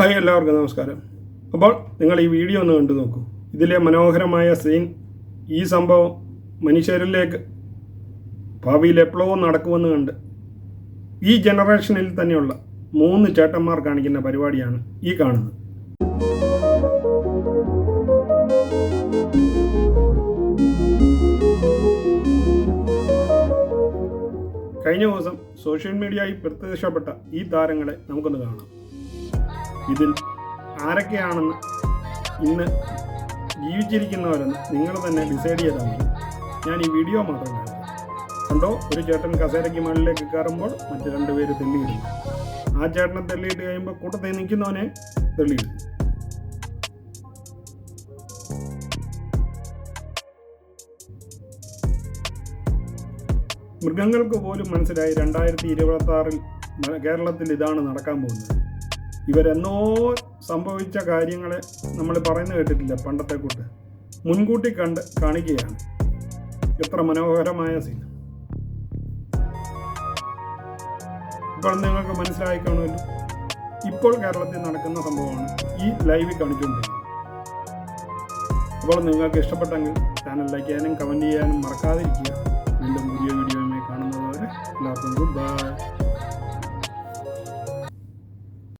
Hi, എല്ലാവർക്കും നമസ്കാരം. അപ്പോൾ നിങ്ങൾ ഈ വീഡിയോ ഒന്ന് കണ്ടു നോക്കൂ. ഇതിലെ മനോഹരമായ സീൻ, ഈ സംഭവം മനുഷ്യരിലേക്ക് ഭാവിയിൽ എപ്പോഴോ നടക്കുമെന്ന് കണ്ട് ഈ ജനറേഷനിൽ തന്നെയുള്ള 3 ചേട്ടന്മാർ കാണിക്കുന്ന പരിപാടിയാണ് ഈ കാണുന്നത്. കഴിഞ്ഞ ദിവസം സോഷ്യൽ മീഡിയയിൽ പ്രത്യക്ഷപ്പെട്ട ഈ താരങ്ങളെ നമുക്കൊന്ന് കാണാം. ഇതിൽ ആരൊക്കെയാണെന്ന് ഇന്ന് ജീവിച്ചിരിക്കുന്നവരെന്ന് നിങ്ങൾ തന്നെ ഡിസൈഡ് ചെയ്താൽ മതി. ഞാൻ ഈ വീഡിയോ മാത്രം കാണും. കണ്ടോ, ഒരു ചേട്ടൻ കസേരയ്ക്ക് മുകളിലേക്ക് കയറുമ്പോൾ മറ്റ് 2 പേര് തെള്ളിയിടുന്നു. ആ ചേട്ടനെ തെള്ളിയിട്ട് കഴിയുമ്പോൾ കൂട്ടത്തിൽ നിൽക്കുന്നവനെ തെള്ളിയിടുന്നു. മൃഗങ്ങൾക്ക് പോലും മനസ്സിലായി 2026 കേരളത്തിൽ ഇതാണ് നടക്കാൻ പോകുന്നത്. ഇവരെന്നോ സംഭവിച്ച കാര്യങ്ങളെ നമ്മൾ പറയുന്നത് കേട്ടിട്ടില്ല. പണ്ടത്തെ കൂട്ട് മുൻകൂട്ടി കണ്ട് കാണിക്കുകയാണ്. എത്ര മനോഹരമായ സീൻ. ഇപ്പോൾ നിങ്ങൾക്ക് മനസ്സിലായി കാണുമല്ലോ, ഇപ്പോൾ കേരളത്തിൽ നടക്കുന്ന സംഭവമാണ് ഈ ലൈവിൽ കാണിച്ചുകൊണ്ടിരിക്കുന്നത്. അപ്പോൾ നിങ്ങൾക്ക് ഇഷ്ടപ്പെട്ടെങ്കിൽ ചാനൽ ലൈക്ക് ചെയ്യാനും കമൻറ്റ് ചെയ്യാനും മറക്കാതിരിക്കുക. വീണ്ടും പുതിയ വീഡിയോയുമായി കാണുന്നതുവരെ എല്ലാവർക്കും ഗുഡ് ബൈ.